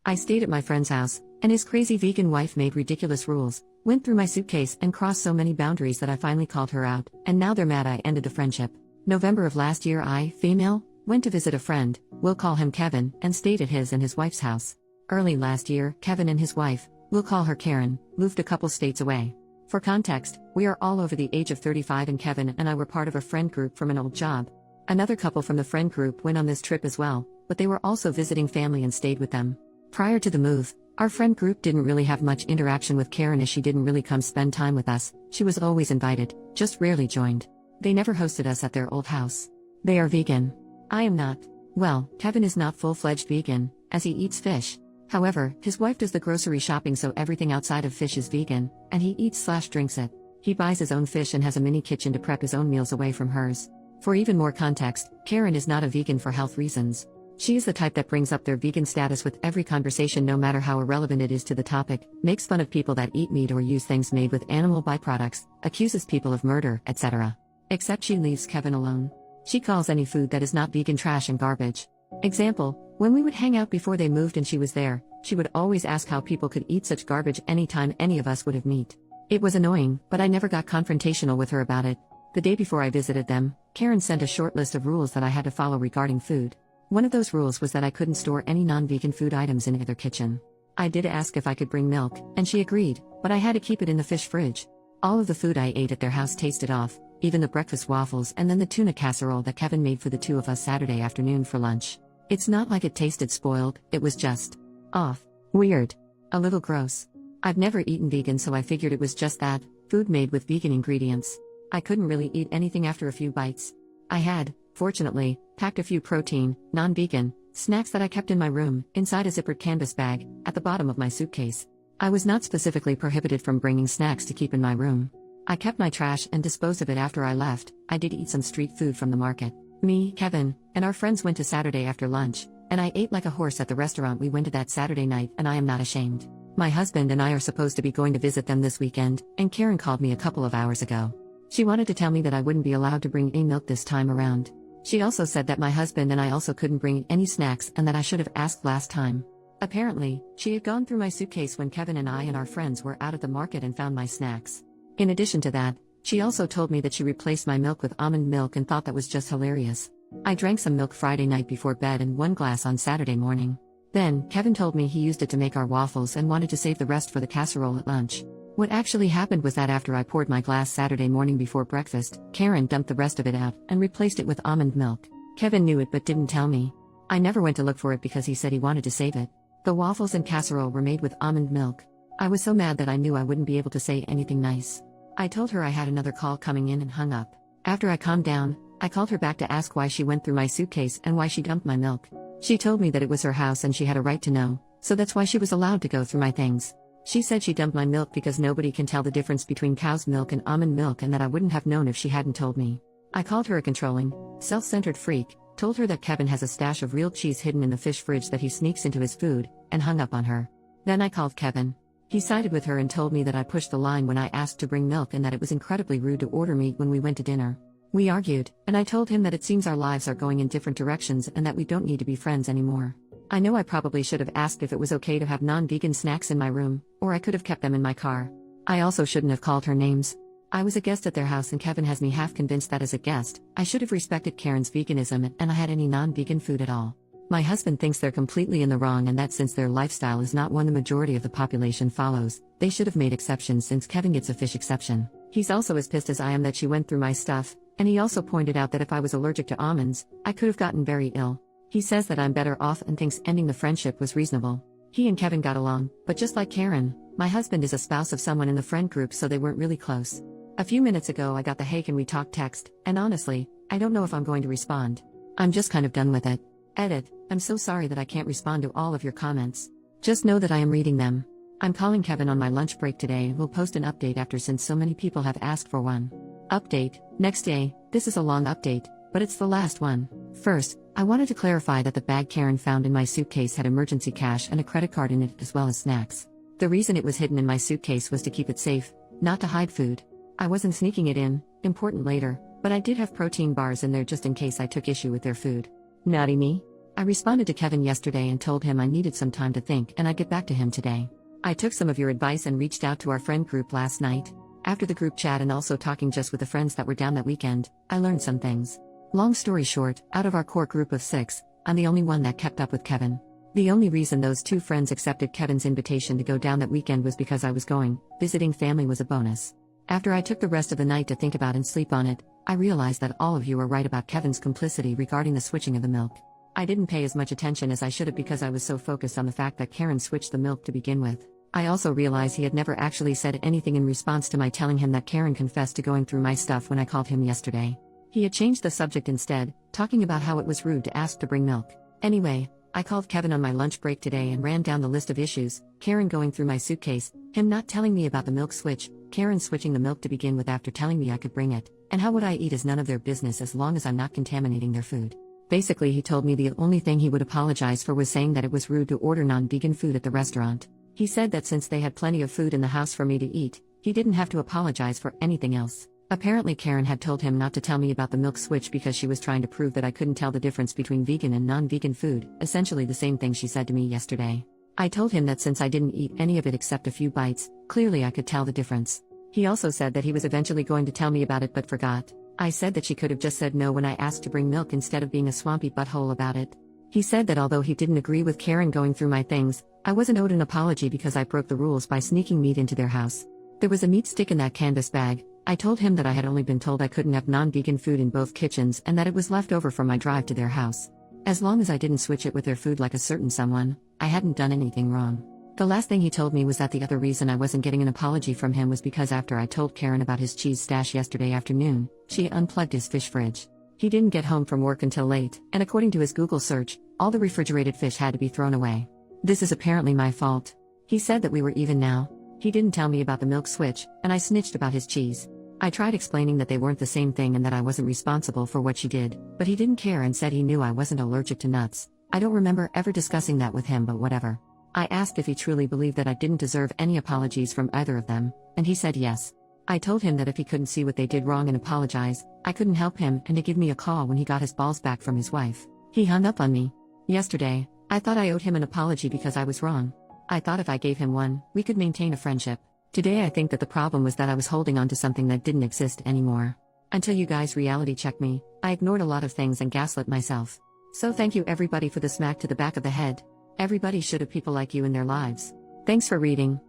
I stayed at my friend's house, and his crazy vegan wife made ridiculous rules, went through my suitcase and crossed so many boundaries that I finally called her out, and now they're mad I ended the friendship. November of last year I, female, went to visit a friend, we'll call him Kevin, and stayed at his and his wife's house. Early last year, Kevin and his wife, we'll call her Karen, moved a couple states away. For context, we are all over the age of 35 and Kevin and I were part of a friend group from an old job. Another couple from the friend group went on this trip as well, but they were also visiting family and stayed with them. Prior to the move, our friend group didn't really have much interaction with Karen as she didn't really come spend time with us, she was always invited, just rarely joined. They never hosted us at their old house. They are vegan. I am not. Well, Kevin is not full-fledged vegan, as he eats fish. However, his wife does the grocery shopping so everything outside of fish is vegan, and he eats/drinks it. He buys his own fish and has a mini kitchen to prep his own meals away from hers. For even more context, Karen is not a vegan for health reasons. She is the type that brings up their vegan status with every conversation no matter how irrelevant it is to the topic, makes fun of people that eat meat or use things made with animal byproducts, accuses people of murder, etc. Except she leaves Kevin alone. She calls any food that is not vegan trash and garbage. Example, when we would hang out before they moved and she was there, she would always ask how people could eat such garbage anytime any of us would have meat. It was annoying, but I never got confrontational with her about it. The day before I visited them, Karen sent a short list of rules that I had to follow regarding food. One of those rules was that I couldn't store any non-vegan food items in either kitchen. I did ask if I could bring milk, and she agreed, but I had to keep it in the fish fridge. All of the food I ate at their house tasted off, even the breakfast waffles and then the tuna casserole that Kevin made for the two of us Saturday afternoon for lunch. It's not like it tasted spoiled, it was just off. Weird. A little gross. I've never eaten vegan so I figured it was just that, food made with vegan ingredients. I couldn't really eat anything after a few bites. I had, fortunately, packed a few protein, non-vegan, snacks that I kept in my room, inside a zippered canvas bag, at the bottom of my suitcase. I was not specifically prohibited from bringing snacks to keep in my room. I kept my trash and disposed of it after I left. I did eat some street food from the market. Me, Kevin, and our friends went to Saturday after lunch, and I ate like a horse at the restaurant we went to that Saturday night and I am not ashamed. My husband and I are supposed to be going to visit them this weekend, and Karen called me a couple of hours ago. She wanted to tell me that I wouldn't be allowed to bring any milk this time around. She also said that my husband and I also couldn't bring any snacks and that I should have asked last time. Apparently, she had gone through my suitcase when Kevin and I and our friends were out at the market and found my snacks. In addition to that, she also told me that she replaced my milk with almond milk and thought that was just hilarious. I drank some milk Friday night before bed and 1 glass on Saturday morning. Then, Kevin told me he used it to make our waffles and wanted to save the rest for the casserole at lunch. What actually happened was that after I poured my glass Saturday morning before breakfast, Karen dumped the rest of it out and replaced it with almond milk. Kevin knew it but didn't tell me. I never went to look for it because he said he wanted to save it. The waffles and casserole were made with almond milk. I was so mad that I knew I wouldn't be able to say anything nice. I told her I had another call coming in and hung up. After I calmed down, I called her back to ask why she went through my suitcase and why she dumped my milk. She told me that it was her house and she had a right to know, so that's why she was allowed to go through my things. She said she dumped my milk because nobody can tell the difference between cow's milk and almond milk and that I wouldn't have known if she hadn't told me. I called her a controlling, self-centered freak, told her that Kevin has a stash of real cheese hidden in the fish fridge that he sneaks into his food, and hung up on her. Then I called Kevin. He sided with her and told me that I pushed the line when I asked to bring milk and that it was incredibly rude to order meat when we went to dinner. We argued, and I told him that it seems our lives are going in different directions and that we don't need to be friends anymore. I know I probably should have asked if it was okay to have non-vegan snacks in my room, or I could have kept them in my car. I also shouldn't have called her names. I was a guest at their house and Kevin has me half convinced that as a guest, I should have respected Karen's veganism and I had any non-vegan food at all. My husband thinks they're completely in the wrong and that since their lifestyle is not one the majority of the population follows, they should have made exceptions since Kevin gets a fish exception. He's also as pissed as I am that she went through my stuff, and he also pointed out that if I was allergic to almonds, I could have gotten very ill. He says that I'm better off and thinks ending the friendship was reasonable. He and Kevin got along, but just like Karen, my husband is a spouse of someone in the friend group so they weren't really close. A few minutes ago I got the "hey can we talk" text, and honestly, I don't know if I'm going to respond. I'm just kind of done with it. Edit, I'm so sorry that I can't respond to all of your comments. Just know that I am reading them. I'm calling Kevin on my lunch break today and will post an update after since so many people have asked for one. Update, next day. This is a long update, but it's the last one. First, I wanted to clarify that the bag Karen found in my suitcase had emergency cash and a credit card in it as well as snacks. The reason it was hidden in my suitcase was to keep it safe, not to hide food. I wasn't sneaking it in, important later, but I did have protein bars in there just in case I took issue with their food. Naughty me. I responded to Kevin yesterday and told him I needed some time to think and I'd get back to him today. I took some of your advice and reached out to our friend group last night. After the group chat and also talking just with the friends that were down that weekend, I learned some things. Long story short, out of our core group of 6, I'm the only one that kept up with Kevin. The only reason those 2 friends accepted Kevin's invitation to go down that weekend was because I was going. Visiting family was a bonus. After I took the rest of the night to think about and sleep on it, I realized that all of you were right about Kevin's complicity regarding the switching of the milk. I didn't pay as much attention as I should have because I was so focused on the fact that Karen switched the milk to begin with. I also realized he had never actually said anything in response to my telling him that Karen confessed to going through my stuff when I called him yesterday. He had changed the subject instead, talking about how it was rude to ask to bring milk. Anyway, I called Kevin on my lunch break today and ran down the list of issues: Karen going through my suitcase, him not telling me about the milk switch, Karen switching the milk to begin with after telling me I could bring it, and how what I eat is none of their business as long as I'm not contaminating their food. Basically, he told me the only thing he would apologize for was saying that it was rude to order non-vegan food at the restaurant. He said that since they had plenty of food in the house for me to eat, he didn't have to apologize for anything else. Apparently Karen had told him not to tell me about the milk switch because she was trying to prove that I couldn't tell the difference between vegan and non-vegan food, essentially the same thing she said to me yesterday. I told him that since I didn't eat any of it except a few bites, clearly I could tell the difference. He also said that he was eventually going to tell me about it but forgot. I said that she could have just said no when I asked to bring milk instead of being a swampy butthole about it. He said that although he didn't agree with Karen going through my things, I wasn't owed an apology because I broke the rules by sneaking meat into their house. There was a meat stick in that canvas bag. I told him that I had only been told I couldn't have non-vegan food in both kitchens and that it was left over from my drive to their house. As long as I didn't switch it with their food like a certain someone, I hadn't done anything wrong. The last thing he told me was that the other reason I wasn't getting an apology from him was because after I told Karen about his cheese stash yesterday afternoon, she unplugged his fish fridge. He didn't get home from work until late, and according to his Google search, all the refrigerated fish had to be thrown away. This is apparently my fault. He said that we were even now. He didn't tell me about the milk switch, and I snitched about his cheese. I tried explaining that they weren't the same thing and that I wasn't responsible for what she did, but he didn't care and said he knew I wasn't allergic to nuts. I don't remember ever discussing that with him, but whatever. I asked if he truly believed that I didn't deserve any apologies from either of them, and he said yes. I told him that if he couldn't see what they did wrong and apologize, I couldn't help him and to give me a call when he got his balls back from his wife. He hung up on me. Yesterday, I thought I owed him an apology because I was wrong. I thought if I gave him one, we could maintain a friendship. Today I think that the problem was that I was holding on to something that didn't exist anymore. Until you guys reality checked me, I ignored a lot of things and gaslit myself. So thank you everybody for the smack to the back of the head. Everybody should have people like you in their lives. Thanks for reading.